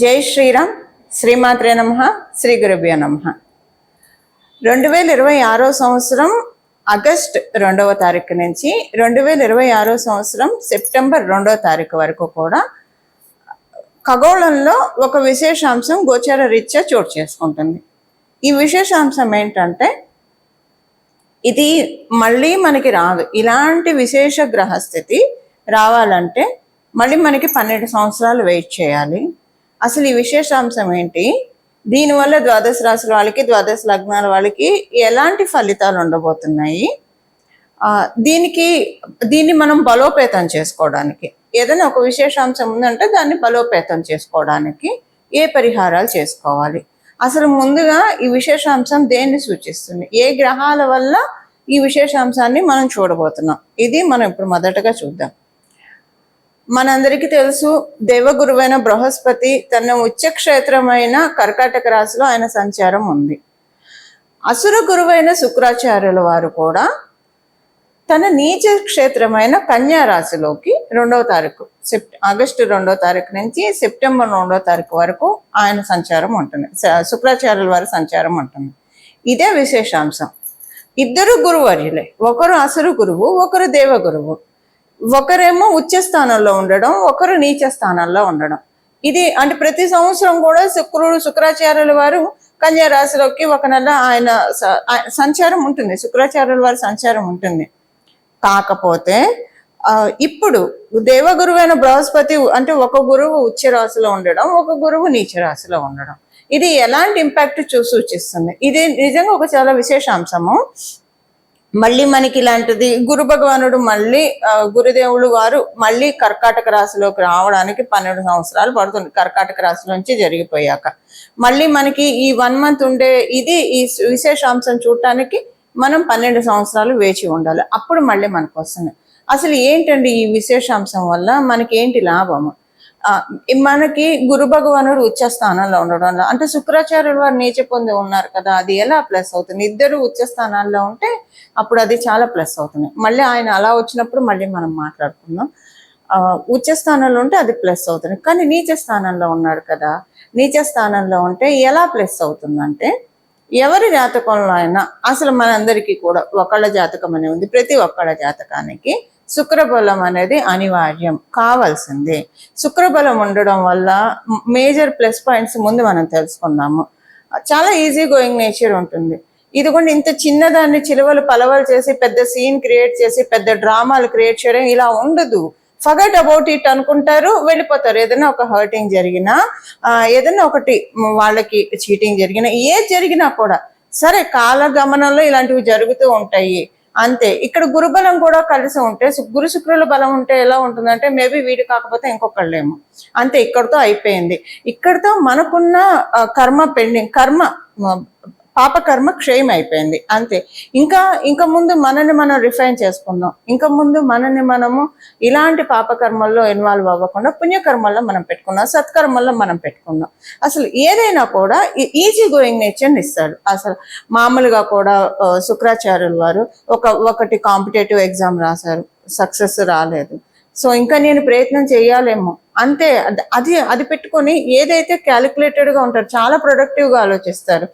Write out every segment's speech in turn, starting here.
జై శ్రీరామ్. శ్రీమాత్రే నమః. శ్రీ గురుభ్యో నమః. 2026 సంవత్సరం ఆగస్ట్ 2వ తారీఖు నుంచి 2026 సంవత్సరం సెప్టెంబర్ 2వ తారీఖు వరకు కూడా ఖగోళంలో ఒక విశేషాంశం గోచర రీత్యా చోటు చేసుకుంటుంది. ఈ విశేషాంశం ఏంటంటే, ఇది మళ్ళీ మనకి రాదు. ఇలాంటి విశేష గ్రహస్థితి రావాలంటే మళ్ళీ మనకి 12 సంవత్సరాలు వెయిట్ చేయాలి. అసలు ఈ విశేషాంశం ఏంటి, దీనివల్ల ద్వాదశ రాశుల వాళ్ళకి, ద్వాదశ లగ్నాల వాళ్ళకి ఎలాంటి ఫలితాలు ఉండబోతున్నాయి, దీన్ని మనం బలోపేతం చేసుకోవడానికి, ఏదైనా ఒక విశేషాంశం ఉందంటే దాన్ని బలోపేతం చేసుకోవడానికి ఏ పరిహారాలు చేసుకోవాలి, అసలు ముందుగా ఈ విశేషాంశం దేన్ని సూచిస్తుంది, ఏ గ్రహాల వల్ల ఈ విశేషాంశాన్ని మనం చూడబోతున్నాం, ఇది మనం ఇప్పుడు మొదటగా చూద్దాం. మనందరికీ తెలుసు, దేవగురువైన బృహస్పతి తన ఉచ్చక్షేత్రమైన కర్కాటక రాశిలో ఆయన సంచారం ఉంది. అసుర గురువైన శుక్రాచార్యుల వారు కూడా తన నీచ క్షేత్రమైన కన్యా రాశిలోకి 2వ తారీఖు ఆగస్టు 2వ తారీఖు నుంచి సెప్టెంబర్ 2వ తారీఖు వరకు ఆయన సంచారం ఉంటుంది, శుక్రాచార్యుల వారి సంచారం ఉంటుంది. ఇదే విశేషాంశం. ఇద్దరు గురువర్యులే, ఒకరు అసురు గురువు, ఒకరు దేవగురువు. ఒకరేమో ఉచ్చ స్థానంలో ఉండడం, ఒకరు నీచ స్థానంలో ఉండడం. ఇది అంటే ప్రతి సంవత్సరం కూడా శుక్రాచార్యుల వారు కన్యా రాశిలోకి ఒక నెల ఆయన సంచారం ఉంటుంది, శుక్రాచార్యుల వారి సంచారం ఉంటుంది. కాకపోతే ఇప్పుడు దేవగురువైన బృహస్పతి అంటే ఒక గురువు ఉచ్చ రాశిలో ఉండడం, ఒక గురువు నీచ రాశిలో ఉండడం, ఇది ఎలాంటి ఇంపాక్ట్ సూచిస్తుంది. ఇది నిజంగా ఒక చాలా విశేషాంశము. మళ్ళీ మనకి ఇలాంటిది గురు భగవానుడు మళ్ళీ గురుదేవులు వారు మళ్ళీ కర్కాటక రాశిలోకి రావడానికి 12 సంవత్సరాలు పడుతుంది. కర్కాటక రాశి నుంచి జరిగిపోయాక మళ్ళీ మనకి ఈ 1 మంత్ ఉండే ఇది ఈ విశేషాంశం చూడటానికి మనం 12 సంవత్సరాలు వేచి ఉండాలి. అప్పుడు మళ్ళీ మనకు వస్తుంది. అసలు ఏంటండి ఈ విశేషాంశం వల్ల మనకి ఏంటి లాభము? మనకి గురు భగవానుడు ఉచ్చ స్థానంలో ఉండడం, అంటే శుక్రాచార్యులు వారు నీచ పొంది ఉన్నారు కదా, అది ఎలా ప్లస్ అవుతుంది? ఇద్దరు ఉచ్చ స్థానాల్లో ఉంటే అప్పుడు అది చాలా ప్లస్ అవుతుంది. మళ్ళీ ఆయన అలా వచ్చినప్పుడు మళ్ళీ మనం మాట్లాడుకుందాం. ఉచ్చ స్థానంలో ఉంటే అది ప్లస్ అవుతుంది, కానీ నీచ స్థానంలో ఉన్నాడు కదా, నీచ స్థానంలో ఉంటే ఎలా ప్లస్ అవుతుందంటే, ఎవరి జాతకంలో అయినా అసలు మనందరికీ కూడా ఒకళ్ళ జాతకం అనే ఉంది. ప్రతి ఒక్కళ్ళ జాతకానికి శుక్రబలం అనేది అనివార్యం, కావాల్సిందే. శుక్రబలం ఉండడం వల్ల మేజర్ ప్లస్ పాయింట్స్ ముందు మనం తెలుసుకుందాము. చాలా ఈజీ గోయింగ్ నేచర్ ఉంటుంది. ఇది కూడా ఇంత చిన్నదాన్ని చిలువలు పలవలు చేసి పెద్ద సీన్ క్రియేట్ చేసి పెద్ద డ్రామాలు క్రియేట్ చేయడం ఇలా ఉండదు. ఫర్గెట్ అబౌట్ ఇట్ అనుకుంటారు, వెళ్ళిపోతారు. ఏదైనా ఒక హర్టింగ్ జరిగినా, ఏదైనా ఒకటి వాళ్ళకి చీటింగ్ జరిగినా, ఏది జరిగినా కూడా సరే కాలగమనంలో ఇలాంటివి జరుగుతూ ఉంటాయి అంతే. ఇక్కడ గురుబలం కూడా కలిసి ఉంటే, గురు శుక్రుల బలం ఉంటే ఎలా ఉంటుందంటే, మేబీ వీడు కాకపోతే ఇంకొకళ్ళేమో, అంతే. ఇక్కడతో అయిపోయింది. ఇక్కడతో మనకున్న కర్మ పెండింగ్, పాపకర్మ క్షయం అయిపోయింది, అంతే. ఇంకా ముందు మనల్ని మనం రిఫైన్ చేసుకుందాం. ఇంకా ముందు మనల్ని మనము ఇలాంటి పాపకర్మల్లో ఇన్వాల్వ్ అవ్వకుండా పుణ్యకర్మల్లో మనం పెట్టుకుందాం, సత్కర్మల్లో మనం పెట్టుకుందాం. అసలు ఏదైనా కూడా ఈజీ గోయింగ్ నేచర్ని ఇస్తాడు. అసలు మామూలుగా కూడా శుక్రాచార్యుల వారు ఒకటి కాంపిటేటివ్ ఎగ్జామ్ రాశారు, సక్సెస్ రాలేదు. సో ఇంకా నేను ప్రయత్నం చేయాలేమో, అంతే. అది పెట్టుకొని ఏదైతే క్యాలిక్యులేటెడ్గా ఉంటారు, చాలా ప్రొడక్టివ్గా ఆలోచిస్తారు.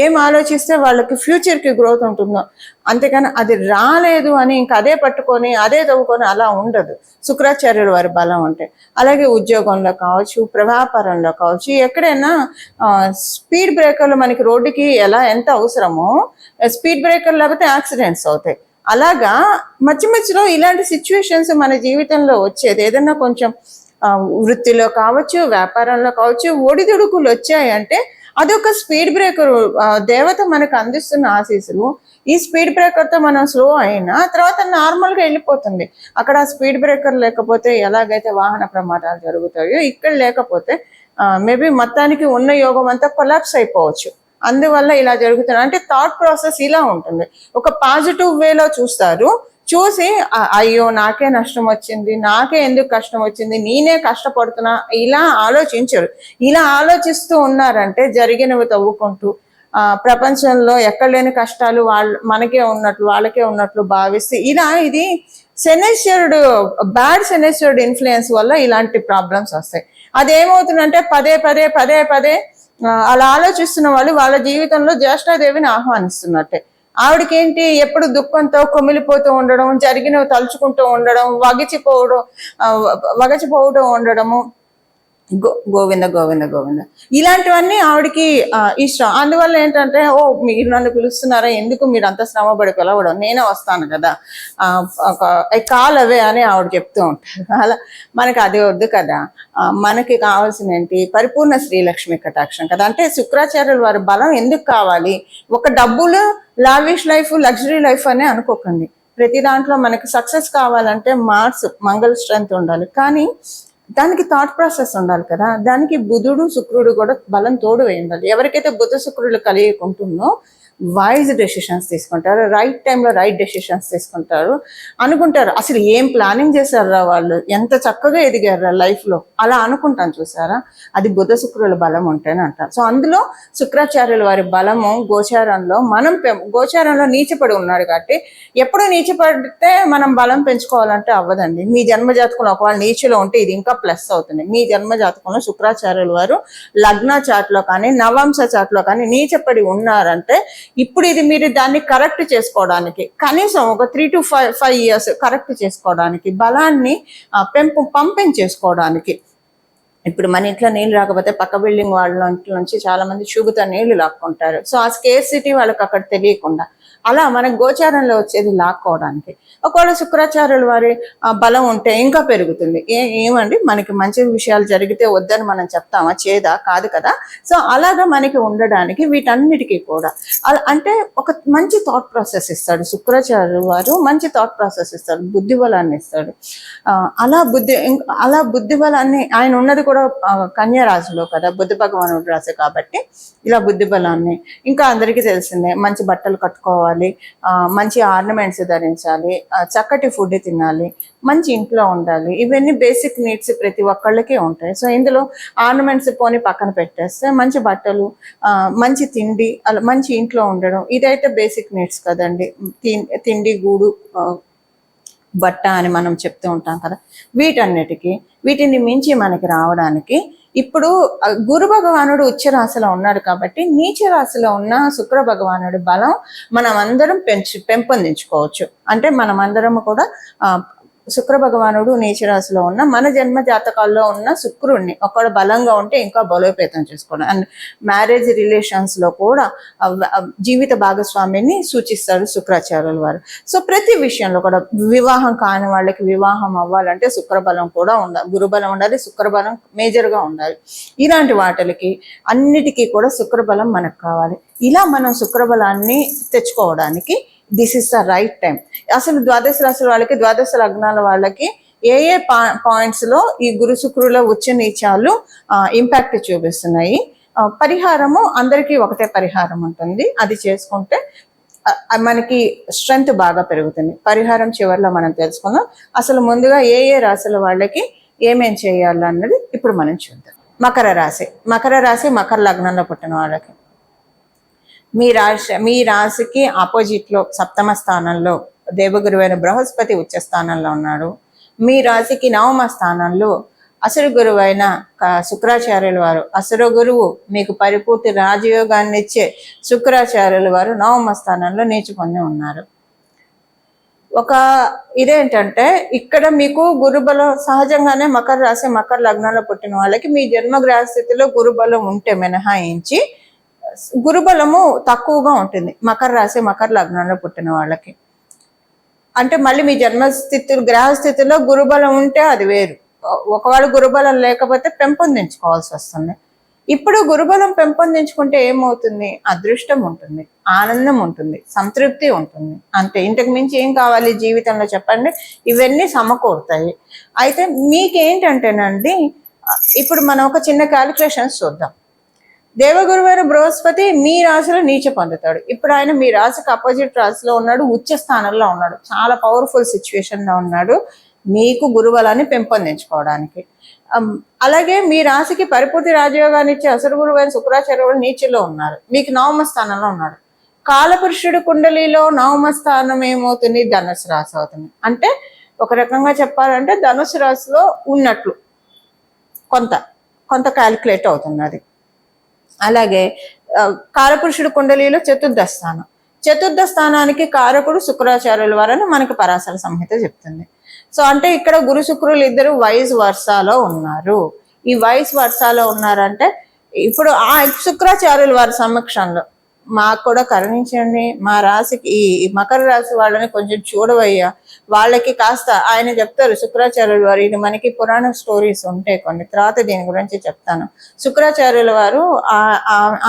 ఏం ఆలోచిస్తే వాళ్ళకి ఫ్యూచర్కి గ్రోత్ ఉంటుందో, అంతేకాని అది రాలేదు అని ఇంకా అదే పట్టుకొని అదే తవ్వుకొని అలా ఉండదు శుక్రాచార్యుల వారి బలం అంటే. అలాగే ఉద్యోగంలో కావచ్చు, వ్యాపారంలో కావచ్చు, ఎక్కడైనా స్పీడ్ బ్రేకర్లు మనకి రోడ్డుకి ఎంత అవసరమో, స్పీడ్ బ్రేకర్లు లేకపోతే యాక్సిడెంట్స్ అవుతాయి. అలాగా మధ్యలో ఇలాంటి సిచ్యువేషన్స్ మన జీవితంలో వచ్చేది. ఏదన్నా కొంచెం వృత్తిలో కావచ్చు, వ్యాపారంలో కావచ్చు, ఒడిదుడుకులు వచ్చాయంటే అదొక స్పీడ్ బ్రేకర్. దేవత మనకు అందిస్తున్న ఆశీస్సులు. ఈ స్పీడ్ బ్రేకర్తో మనం స్లో అయినా తర్వాత నార్మల్గా వెళ్ళిపోతుంది. అక్కడ స్పీడ్ బ్రేకర్ లేకపోతే ఎలాగైతే వాహన ప్రమాదాలు జరుగుతాయో, ఇక్కడ లేకపోతే మేబీ మొత్తానికి ఉన్న యోగం అంతా కొలాప్స్ అయిపోవచ్చు. అందువల్ల ఇలా జరుగుతుంది. అంటే థాట్ ప్రాసెస్ ఇలా ఉంటుంది. ఒక పాజిటివ్ వేలో చూస్తారు, చూసి అయ్యో నాకే నష్టం వచ్చింది, నాకే ఎందుకు కష్టం వచ్చింది, నేనే కష్టపడుతున్నా, ఇలా ఆలోచించరు. ఇలా ఆలోచిస్తూ ఉన్నారంటే జరిగినవి తవ్వుకుంటూ ప్రపంచంలో ఎక్కడ లేని కష్టాలు మనకే ఉన్నట్లు వాళ్ళకే ఉన్నట్లు భావిస్తే ఇది శనేశ్వరుడు బ్యాడ్ శనేశ్వరుడు ఇన్ఫ్లుయెన్స్ వల్ల ఇలాంటి ప్రాబ్లమ్స్ వస్తాయి. అదేమవుతుందంటే పదే పదే పదే పదే అలా ఆలోచిస్తున్న వాళ్ళు వాళ్ళ జీవితంలో జ్యేష్ఠాదేవిని ఆహ్వానిస్తున్నట్టే. ఆవిడకేంటి ఎప్పుడు దుఃఖంతో కొమిలిపోతూ ఉండడం, జరిగినవి తలుచుకుంటూ ఉండడం, వగచిపోవడం ఉండడము, గోవింద గోవింద గోవింద ఇలాంటివన్నీ ఆవిడకి ఇష్టం. అందువల్ల ఏంటంటే, ఓ మీరు నన్ను పిలుస్తున్నారా, ఎందుకు మీరు అంత శ్రమపడి పిలవడం, నేనే వస్తాను కదా, కాల్ అవే అని ఆవిడ చెప్తూ ఉంటారు. అలా మనకి అది వద్దు కదా, మనకి కావాల్సిన ఏంటి, పరిపూర్ణ శ్రీలక్ష్మి కటాక్షం కదా. అంటే శుక్రాచార్యుల వారి బలం ఎందుకు కావాలి, ఒక డబ్బులు లావిష్ లైఫ్ లగ్జరీ లైఫ్ అని అనుకోకండి. ప్రతి దాంట్లో మనకి సక్సెస్ కావాలంటే మంగళ స్ట్రెంత్ ఉండాలి, కానీ దానికి థాట్ ప్రాసెస్ ఉండాలి కదా. దానికి బుధుడు శుక్రుడు కూడా బలం తోడు వేయాలి. ఎవరికైతే బుధ శుక్రుడు కలిగి ఉంటుందో వైజ్ డెసిషన్స్ తీసుకుంటారు, రైట్ టైంలో రైట్ డెసిషన్స్ తీసుకుంటారు. అనుకుంటారు అసలు ఏం ప్లానింగ్ చేశారా వాళ్ళు, ఎంత చక్కగా ఎదిగారా లైఫ్లో, అలా అనుకుంటాను చూసారా. అది బుధ శుక్రుల బలం ఉంటేనే అంటారు. సో అందులో శుక్రాచార్యుల వారి బలము గోచారంలో, గోచారంలో నీచపడి ఉన్నాడు కాబట్టి, ఎప్పుడు నీచపడితే మనం బలం పెంచుకోవాలంటే అవ్వదండి. మీ జన్మజాతకంలో ఒకవేళ నీచలో ఉంటే ఇది ఇంకా ప్లస్ అవుతుంది. మీ జన్మజాతకంలో శుక్రాచార్యుల వారు లగ్న చాట్లో కానీ నవాంశ చాట్లో కానీ నీచపడి ఉన్నారంటే, ఇప్పుడు ఇది మీరు దాన్ని కరెక్ట్ చేసుకోవడానికి కనీసం ఒక 3 to 5 years కరెక్ట్ చేసుకోవడానికి, బలాన్ని పంపించేసుకోవడానికి. ఇప్పుడు మన ఇంట్లో నీళ్ళు రాకపోతే పక్క బిల్డింగ్ వాళ్ళ నుంచి చాలా మంది చూగుతా నీళ్లు లాక్కుంటారు. సో ఆ స్కేర్సిటీ వాళ్ళకి అక్కడ తెలియకుండా, అలా మనకు గోచారంలో వచ్చేది లాక్కోవడానికి. ఒకవేళ శుక్రాచార్యుల వారి బలం ఉంటే ఇంకా పెరుగుతుంది. ఏమండి మనకి మంచి విషయాలు జరిగితే వద్దని మనం చెప్తామా, చేదా కాదు కదా. సో అలాగా మనకి ఉండడానికి వీటన్నిటికీ కూడా అంటే ఒక మంచి థాట్ ప్రాసెస్ ఇస్తాడు శుక్రాచార్యుల వారు, మంచి థాట్ ప్రాసెస్ ఇస్తాడు, బుద్ధి బలాన్ని ఇస్తాడు. అలా బుద్ధి బలాన్ని, ఆయన ఉన్నది కూడా కన్యా రాశిలో కదా, బుద్ధ భగవానుడు రాశి కాబట్టి ఇలా బుద్ధి బలాన్ని, ఇంకా అందరికీ తెలిసిందే మంచి బట్టలు కట్టుకోవాలి, మంచి ఆర్నమెంట్స్ ధరించాలి, చక్కటి ఫుడ్ తినాలి, మంచి ఇంట్లో ఉండాలి. ఇవన్నీ బేసిక్ నీడ్స్ ప్రతి ఒక్కళ్ళకి ఉంటాయి. సో ఇందులో ఆర్నమెంట్స్ పోని పక్కన పెట్టేస్తే మంచి బట్టలు, మంచి తిండి, అలా మంచి ఇంట్లో ఉండడం, ఇదైతే బేసిక్ నీడ్స్ కదండి. తిండి, గూడు, బట్ట అని మనం చెప్తూ ఉంటాం కదా. వీటిని మించి మనకి రావడానికి ఇప్పుడు గురు భగవానుడు ఉచ్చ రాశిలో ఉన్నాడు కాబట్టి, నీచ రాశిలో ఉన్న శుక్ర భగవానుడి బలం మనం అందరం పెంపొందించుకోవచ్చు. అంటే మనమందరం కూడా శుక్ర భగవానుడు నీచరాశిలో ఉన్న మన జన్మ జాతకాల్లో ఉన్న శుక్రుడిని ఒకడు బలంగా ఉంటే ఇంకా బలోపేతం చేసుకోవడం. అండ్ మ్యారేజ్ రిలేషన్స్ లో కూడా జీవిత భాగస్వామిని సూచిస్తారు శుక్రాచార్యుల వారు. సో ప్రతి విషయంలో కూడా, వివాహం కాని వాళ్ళకి వివాహం అవ్వాలంటే శుక్రబలం కూడా ఉండాలి, గురుబలం ఉండాలి, శుక్రబలం మేజర్ గా ఉండాలి. ఇలాంటి వాటికి అన్నిటికీ కూడా శుక్రబలం మనకు కావాలి. ఇలా మనం శుక్రబలాన్ని తెచ్చుకోవడానికి this is the right time. అసలు ద్వాదశ రాశుల వాళ్ళకి, ద్వాదశ లగ్నాల వాళ్ళకి ఏ పాయింట్స్ లో ఈ గురు శుక్రుల ఉచ్చ నీచాలు ఇంపాక్ట్ చూపిస్తున్నాయి. పరిహారము అందరికీ ఒకటే పరిహారం ఉంటుంది, అది చేసుకుంటే మనకి స్ట్రెంగ్త్ బాగా పెరుగుతుంది. పరిహారం చివరిలో మనం తెలుసుకుందాం. అసలు ముందుగా ఏ రాశుల వాళ్ళకి ఏమేం చేయాలన్నది ఇప్పుడు మనం చూద్దాం. మకర రాశి, మకర లగ్నంలో పుట్టిన వాళ్ళకి, మీ రాశికి ఆపోజిట్ లో సప్తమ స్థానంలో దేవగురువైన బృహస్పతి ఉచ్చ స్థానంలో ఉన్నాడు. మీ రాశికి నవమ స్థానంలో అసురు గురువైన శుక్రాచార్యుల వారు, అసుర గురువు మీకు పరిపూర్తి రాజయోగాన్ని ఇచ్చే శుక్రాచార్యుల వారు నవమ స్థానంలో నీచి పొంది ఉన్నారు. ఇదేంటంటే ఇక్కడ మీకు గురుబలం సహజంగానే మకర రాశి మకర లగ్నంలో పుట్టిన వాళ్ళకి మీ జన్మగ్రహ స్థితిలో గురుబలం ఉంటే మినహాయించి గురుబలము తక్కువగా ఉంటుంది మకర రాశి మకర లగ్నంలో పుట్టిన వాళ్ళకి. అంటే మళ్ళీ మీ గ్రహస్థితిలో గురుబలం ఉంటే అది వేరు, ఒకవేళ గురుబలం లేకపోతే పెంపొందించుకోవాల్సి వస్తుంది. ఇప్పుడు గురుబలం పెంపొందించుకుంటే ఏమవుతుంది, అదృష్టం ఉంటుంది, ఆనందం ఉంటుంది, సంతృప్తి ఉంటుంది, అంతే. ఇంతకు మించి ఏం కావాలి జీవితంలో చెప్పండి, ఇవన్నీ సమకూరుతాయి. అయితే మీకేంటంటేనండి, ఇప్పుడు మనం ఒక చిన్న క్యాలిక్యులేషన్స్ చూద్దాం. దేవగురువారు బృహస్పతి మీ రాశిలో నీచ పొందుతాడు. ఇప్పుడు ఆయన మీ రాశికి అపోజిట్ రాశిలో ఉన్నాడు, ఉచ్చ స్థానంలో ఉన్నాడు, చాలా పవర్ఫుల్ సిచ్యువేషన్ లో ఉన్నాడు మీకు గురుబలాన్ని పెంపొందించుకోవడానికి. అలాగే మీ రాశికి పరిపూర్తి రాజయోగాన్ని ఇచ్చే అసురు గురువైన శుక్రాచార్యులు నీచలో ఉన్నారు, మీకు నవమ స్థానంలో ఉన్నాడు. కాలపురుషుడు కుండలిలో నవమ స్థానం ఏమవుతుంది, ధనుసు రాశి అవుతుంది. అంటే ఒక రకంగా చెప్పాలంటే ధనుసు రాశిలో ఉన్నట్లు కొంత కొంత క్యాలిక్యులేట్ అవుతుంది అది. అలాగే కాలపురుషుడు కుండలిలో చతుర్థ స్థానానికి కారకుడు శుక్రాచార్యుల వారని మనకి పరాశర సంహిత చెప్తుంది. సో అంటే ఇక్కడ గురు శుక్రులు ఇద్దరు వైస్ వర్సాలో ఉన్నారు. ఈ వైస్ వర్సాలో ఉన్నారంటే ఇప్పుడు ఆ శుక్రాచార్యుల వారి సమక్షంలో మాకు కూడా కరుణించండి, మా రాశికి ఈ మకర రాశి వాళ్ళని కొంచెం చూడవయ్యా, వాళ్ళకి కాస్త ఆయన చెప్తారు శుక్రాచార్యుల వారు. ఇది మనకి పురాణ స్టోరీస్ ఉంటాయి కొన్ని, తర్వాత దీని గురించి చెప్తాను. శుక్రాచార్యుల వారు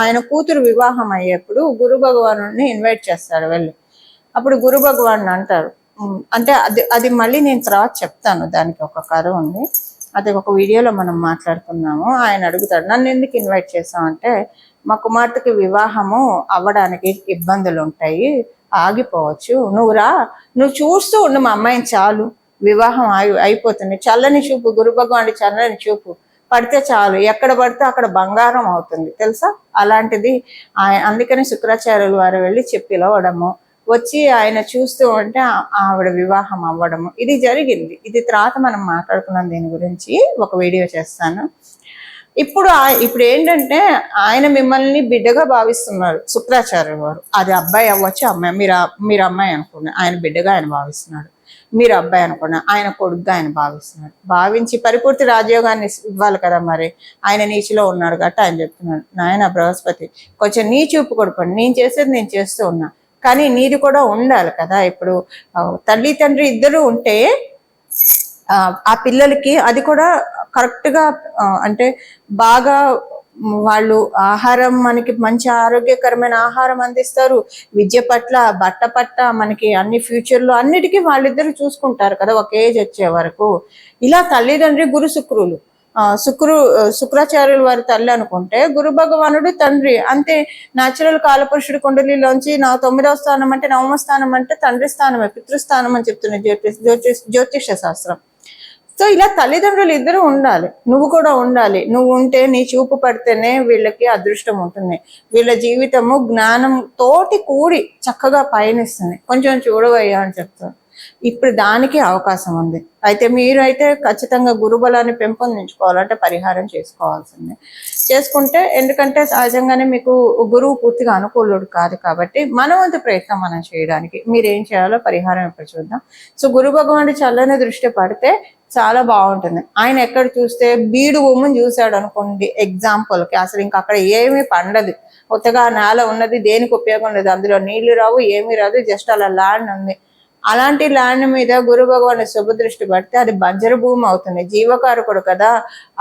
ఆయన కూతురు వివాహం అయ్యేప్పుడు గురు భగవాను ఇన్వైట్ చేస్తాడు వెళ్ళి. అప్పుడు గురు భగవాన్ అంటారు, అంటే అది మళ్ళీ నేను తర్వాత చెప్తాను, దానికి ఒక కథ ఉంది, అది ఒక వీడియోలో మనం మాట్లాడుకున్నాము. ఆయన అడుగుతాడు, నన్ను ఎందుకు ఇన్వైట్ చేసావు అంటే, మా కుమార్తెకి వివాహము అవ్వడానికి ఇబ్బందులు ఉంటాయి, ఆగిపోవచ్చు, నువ్వు చూస్తూ ఉండు మా అమ్మాయిని, చాలు, వివాహం అయిపోతుంది. చల్లని చూపు, గురు భగవానుడి చల్లని చూపు పడితే చాలు, ఎక్కడ పడితే అక్కడ బంగారం అవుతుంది తెలుసా. అలాంటిది అందుకని శుక్రాచార్యుల వారు వెళ్ళి పిలవడము, వచ్చి ఆయన చూస్తూ ఉంటే ఆవిడ వివాహం అవ్వడము ఇది జరిగింది. ఇది తర్వాత మనం మాట్లాడుకున్నాం, దీని గురించి ఒక వీడియో చేస్తాను. ఇప్పుడు ఏంటంటే ఆయన మిమ్మల్ని బిడ్డగా భావిస్తున్నారు శుక్రాచార్యుల వారు. అది అబ్బాయి అవ్వచ్చు, అమ్మాయి, మీరు అమ్మాయి అనుకున్నా ఆయన బిడ్డగా ఆయన భావిస్తున్నాడు, మీరు అబ్బాయి అనుకున్నా ఆయన కొడుకుగా ఆయన భావిస్తున్నాడు. భావించి పరిపూర్తి రాజయోగాన్ని ఇవ్వాలి కదా, మరి ఆయన నీచిలో ఉన్నాడు కాబట్టి ఆయన చెప్తున్నాడు, నాయన బృహస్పతి కొంచెం నీ చూపు కొడుకోండి, నేను చేసేది నేను చేస్తూ ఉన్నా, కానీ నీది కూడా ఉండాలి కదా. ఇప్పుడు తల్లి తండ్రి ఇద్దరు ఉంటే ఆ పిల్లలకి అది కూడా కరెక్ట్గా అంటే బాగా వాళ్ళు ఆహారం, మనకి మంచి ఆరోగ్యకరమైన ఆహారం అందిస్తారు, విద్య పట్ల, బట్ట పట్ల, మనకి అన్ని ఫ్యూచర్లో అన్నిటికీ వాళ్ళిద్దరు చూసుకుంటారు కదా ఒక ఏజ్ వచ్చే వరకు. ఇలా తల్లిదండ్రి గురు శుక్రులు, శుక్రాచార్యుల వారి తల్లి అనుకుంటే గురు భగవానుడు తండ్రి, అంతే. న్యాచురల్ కాలపురుషుడు కుండలిలోంచి 9వ స్థానం అంటే 9వ స్థానం అంటే తండ్రి స్థానమే, పితృస్థానం అని చెప్తున్న జ్యోతిష శాస్త్రం. సో ఇలా తల్లిదండ్రులు ఇద్దరు ఉండాలి, నువ్వు కూడా ఉండాలి. నువ్వు ఉంటే నీ చూపు పడితేనే వీళ్ళకి అదృష్టం ఉంటుంది, వీళ్ళ జీవితము జ్ఞానం తోటి కూడి చక్కగా పయనిస్తుంది, కొంచెం చూడవయ్యా అని చెప్తాను. ఇప్పుడు దానికి అవకాశం ఉంది. అయితే మీరు అయితే ఖచ్చితంగా గురుబలాన్ని పెంపొందించుకోవాలంటే పరిహారం చేసుకోవాల్సిందే, చేసుకుంటే, ఎందుకంటే సహజంగానే మీకు గురువు పూర్తిగా అనుకూలుడు కాదు కాబట్టి మన వంతు ప్రయత్నం మనం చేయడానికి మీరేం చేయాలో పరిహారం ఇప్పుడు చూద్దాం. సో గురు భగవానుడి చల్లని దృష్టి పడితే చాలా బాగుంటుంది. ఆయన ఎక్కడ చూస్తే బీడు భూమిని చూశాడు అనుకోండి ఎగ్జాంపుల్కి, అసలు ఇంకా అక్కడ ఏమీ పండదు, కొత్తగా నేల ఉన్నది, దేనికి ఉపయోగం లేదు, అందులో నీళ్లు రావు, ఏమీ రాదు, జస్ట్ అలా ల్యాండ్ ఉంది. అలాంటి ల్యాండ్ మీద గురు భగవాను శుభదృష్టి పడితే అది బంజరు భూమి అవుతుంది. జీవకారకుడు కదా,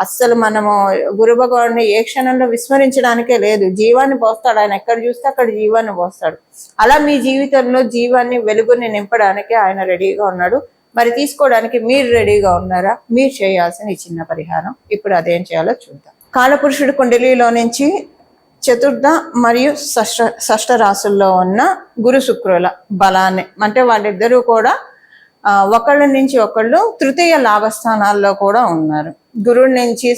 అస్సలు మనము గురు భగవాన్ని ఏ క్షణంలో విస్మరించడానికే లేదు, జీవాన్ని పోస్తాడు ఆయన, ఎక్కడ చూస్తే అక్కడ జీవాన్ని పోస్తాడు. అలా మీ జీవితంలో జీవాన్ని, వెలుగుని నింపడానికి ఆయన రెడీగా ఉన్నాడు. మరి తీసుకోవడానికి మీరు రెడీగా ఉన్నారా? మీరు చేయాల్సిన ఈ చిన్న పరిహారం ఇప్పుడు అదేం చేయాలో చూద్దాం. కాలపురుషుడు కుండలిలో నుంచి చతుర్థ మరియు షష్ఠ రాసుల్లో ఉన్న గురు శుక్రుల బలాన్ని, అంటే వాళ్ళిద్దరూ కూడా ఒకళ్ళ నుంచి ఒకళ్ళు తృతీయ లాభస్థానాల్లో కూడా ఉన్నారు. గురువు నుంచి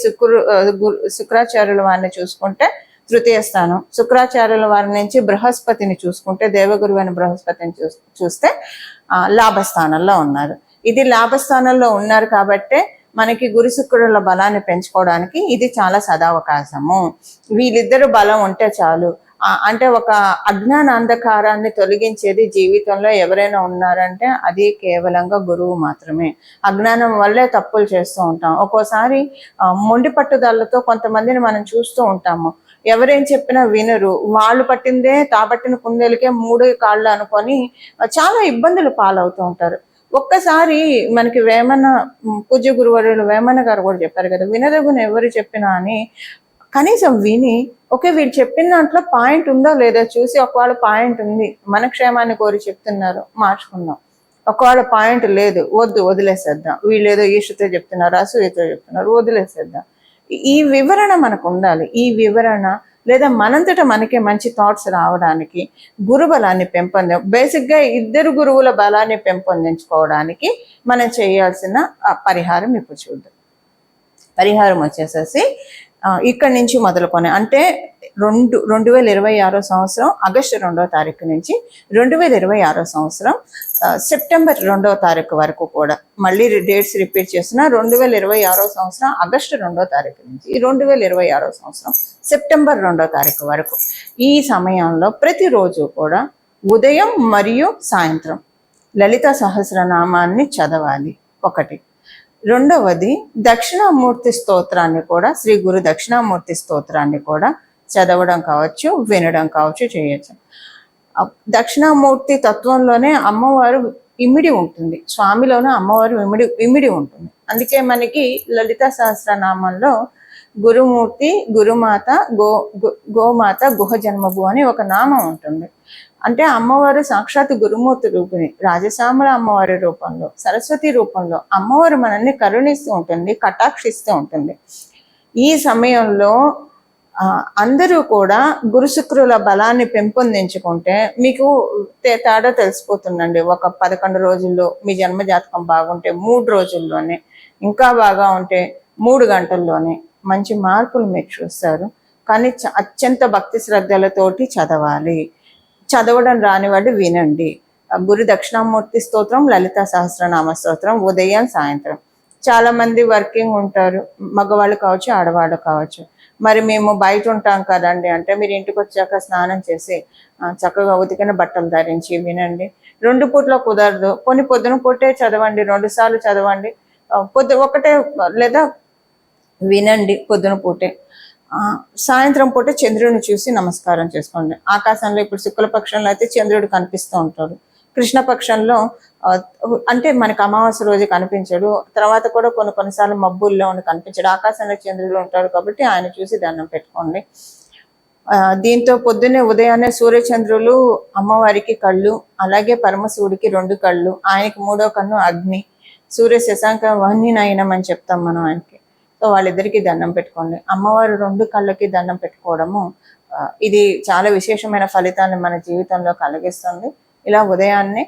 శుక్రాచార్యుల వారిని చూసుకుంటే తృతీయ స్థానం, శుక్రాచార్యుల వారి నుంచి బృహస్పతిని చూసుకుంటే, దేవగురు అని బృహస్పతిని చూస్తే లాభస్థానంలో ఉన్నారు. ఇది లాభస్థానంలో ఉన్నారు కాబట్టే మనకి గురు శుక్రుల బలాన్ని పెంచుకోవడానికి ఇది చాలా సదావకాశము. వీళ్ళిద్దరు బలం ఉంటే చాలు. అంటే ఒక అజ్ఞాన అంధకారాన్ని తొలగించేది జీవితంలో ఎవరైనా ఉన్నారంటే అది కేవలంగా గురువు మాత్రమే. అజ్ఞానం వల్లే తప్పులు చేస్తూ ఉంటాం. ఒక్కోసారి మొండి పట్టుదలతో కొంతమందిని మనం చూస్తూ ఉంటాము, ఎవరేం చెప్పినా వినరు, వాళ్ళు పట్టిందే తాపట్టిన కుందేలకే 3 కాళ్ళు అనుకొని చాలా ఇబ్బందులు పాలవుతూ ఉంటారు. ఒక్కసారి మనకి వేమన పూజ్య గురువర్యులు వేమన గారు కూడా చెప్పారు కదా, వినదగున ఎవరు చెప్పినా అని. కనీసం విని ఓకే వీళ్ళు చెప్పిన దాంట్లో పాయింట్ ఉందో లేదో చూసి, ఒకవేళ పాయింట్ ఉంది, మన క్షేమాన్ని కోరి చెప్తున్నారు, మార్చుకుందాం. ఒకవేళ పాయింట్ లేదు, వదిలేసేద్దాం. వీళ్ళు ఏదో ఈష్యతో చెప్తున్నారు, అసూయతో చెప్తున్నారు, వదిలేసేద్దాం. ఈ వివరణ మనకు ఉండాలి. ఈ వివరణ లేదా మనంతట మనకే మంచి థాట్స్ రావడానికి గురు బలాన్ని బేసిక్గా ఇద్దరు గురువుల బలాన్ని పెంపొందించుకోవడానికి మనం చేయాల్సిన పరిహారం ఇప్పుడు చూద్దాం. పరిహారం వచ్చేసేసి ఇక్కడి నుంచి మొదలుకొని, అంటే 2026 సంవత్సరం ఆగస్టు 2వ తారీఖు నుంచి 2026 సంవత్సరం సెప్టెంబర్ 2వ తారీఖు వరకు కూడా మళ్ళీ డేట్స్ రిపీట్ చేస్తున్నా, 2026 సంవత్సరం ఆగస్టు 2వ తారీఖు నుంచి 2026 సంవత్సరం సెప్టెంబర్ 2వ తారీఖు వరకు ఈ సమయంలో ప్రతిరోజు కూడా ఉదయం మరియు సాయంత్రం లలిత సహస్రనామాన్ని చదవాలి. ఒకటి. రెండవది, దక్షిణామూర్తి స్తోత్రాన్ని కూడా, శ్రీ గురు దక్షిణామూర్తి స్తోత్రాన్ని కూడా చదవడం కావచ్చు, వినడం కావచ్చు, చేయొచ్చు. దక్షిణామూర్తి తత్వంలోనే అమ్మవారు ఇమిడి ఉంటుంది, స్వామిలోనే అమ్మవారు ఇమిడి ఉంటుంది. అందుకే మనకి లలిత సహస్రనామంలో గురుమూర్తి, గురుమాత, గోమాత, గుహ జన్మభు అని ఒక నామం ఉంటుంది. అంటే అమ్మవారు సాక్షాత్ గురుమూర్తి రూపిణి, రాజశ్యామల అమ్మవారి రూపంలో, సరస్వతి రూపంలో అమ్మవారు మనల్ని కరుణిస్తూ ఉంటుంది, కటాక్షిస్తూ ఉంటుంది. ఈ సమయంలో అందరూ కూడా గురు శుక్రుల బలాన్ని పెంపొందించుకుంటే మీకు తేడా తెలిసిపోతుందండి. ఒక 11 రోజుల్లో మీ జన్మజాతకం బాగుంటే 3 రోజుల్లోనే, ఇంకా బాగా ఉంటే 3 గంటల్లోనే మంచి మార్పులు మీరు చూస్తారు. కానీ అత్యంత భక్తి శ్రద్ధలతోటి చదవాలి. చదవడం రాని వాడు వినండి. గురు దక్షిణామూర్తి స్తోత్రం, లలిత సహస్రనామ స్తోత్రం ఉదయం సాయంత్రం. చాలా మంది వర్కింగ్ ఉంటారు, మగవాళ్ళు కావచ్చు, ఆడవాళ్ళు కావచ్చు. మరి మేము బయట ఉంటాం కదండి అంటే, మీరు ఇంటికి వచ్చాక స్నానం చేసి చక్కగా ఉతికిన బట్టలు ధరించి వినండి. 2 పూట్ల కుదరదు, పొద్దున పూటే చదవండి, 2 సార్లు చదవండి. ఒకటే లేదా వినండి పొద్దున పూటే. సాయంత్రం పూట చంద్రుడిని చూసి నమస్కారం చేసుకోండి. ఆకాశంలో ఇప్పుడు శుక్లపక్షంలో అయితే చంద్రుడు కనిపిస్తూ ఉంటాడు. కృష్ణపక్షంలో అంటే మనకు అమావాస్య రోజు కనిపించడు, తర్వాత కూడా కొన్నిసార్లు మబ్బుల్లో కనిపించడు. ఆకాశంలో చంద్రుడు ఉంటాడు కాబట్టి ఆయన చూసి దండం పెట్టుకోండి. దీంతో పొద్దున్నే ఉదయాన్నే సూర్యచంద్రులు అమ్మవారికి కళ్ళు, అలాగే పరమశివుడికి 2 కళ్ళు, ఆయనకి 3వ కన్ను అగ్ని, సూర్య శశాంక వహ్ని నయనం అని చెప్తాం మనం ఆయనకి. సో వాళ్ళిద్దరికీ దండం పెట్టుకోండి. అమ్మవారు 2 కళ్ళకి దండం పెట్టుకోవడము ఇది చాలా విశేషమైన ఫలితాన్ని మన జీవితంలో కలిగిస్తుంది. ఇలా ఉదయాన్నే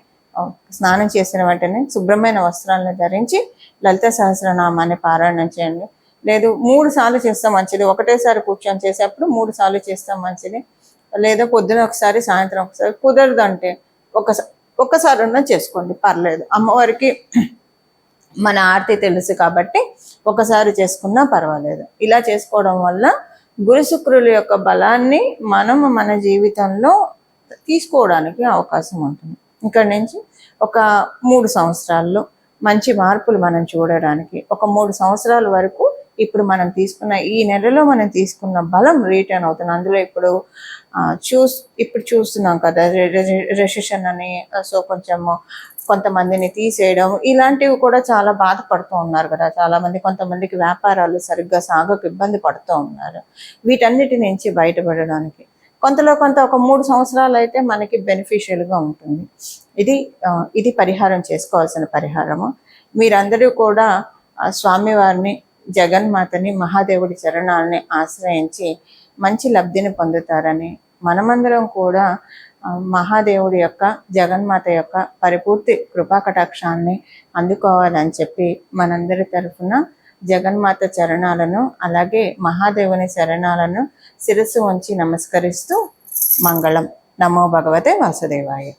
స్నానం చేసిన వెంటనే శుభ్రమైన వస్త్రాలను ధరించి లలిత సహస్రనామాన్ని పారాయణం చేయండి. లేదు 3 సార్లు చేస్తాం మంచిది, ఒకటేసారి కూర్చొని చేసేప్పుడు 3 సార్లు చేస్తాం మంచిది. లేదా పొద్దున ఒకసారి, సాయంత్రం ఒకసారి. కుదరదంటే ఒక్కసారి చేసుకోండి, పర్లేదు. అమ్మవారికి మన ఆర్తి తెలుసు కాబట్టి ఒకసారి చేసుకున్నా పర్వాలేదు. ఇలా చేసుకోవడం వల్ల గురు శుక్రుల యొక్క బలాన్ని మనం మన జీవితంలో తీసుకోవడానికి అవకాశం ఉంటుంది. ఇక్కడ నుంచి ఒక 3 సంవత్సరాల్లో మంచి మార్పులు మనం చూడడానికి, ఒక 3 సంవత్సరాల వరకు ఇప్పుడు మనం తీసుకున్న ఈ నెలలో మనం తీసుకున్న బలం రిటర్న్ అవుతుంది. అందులో ఇప్పుడు చూస్తున్నాం కదా రెసిషన్ అని. సో కొంతమందిని తీసేయడం ఇలాంటివి కూడా చాలా బాధపడుతూ ఉన్నారు కదా చాలా మంది. కొంతమందికి వ్యాపారాలు సరిగ్గా సాగకు ఇబ్బంది పడుతూ ఉన్నారు. వీటన్నిటి నుంచి బయటపడడానికి కొంత ఒక 3 సంవత్సరాలు అయితే మనకి బెనిఫిషియల్గా ఉంటుంది. ఇది పరిహారం చేసుకోవాల్సిన పరిహారము. మీరందరూ కూడా స్వామివారిని, జగన్మాతని, మహాదేవుడి చరణాలని ఆశ్రయించి మంచి లబ్ధిని పొందుతారని, మనమందరం కూడా మహాదేవుడి యొక్క, జగన్మాత యొక్క పరిపూర్తి కృపాకటాక్షాన్ని అందుకోవాలని చెప్పి మనందరి తరఫున జగన్మాత చరణాలను, అలాగే మహాదేవుని చరణాలను శిరస్సు ఉంచి నమస్కరిస్తూ మంగళం. నమో భగవతే వాసుదేవాయ.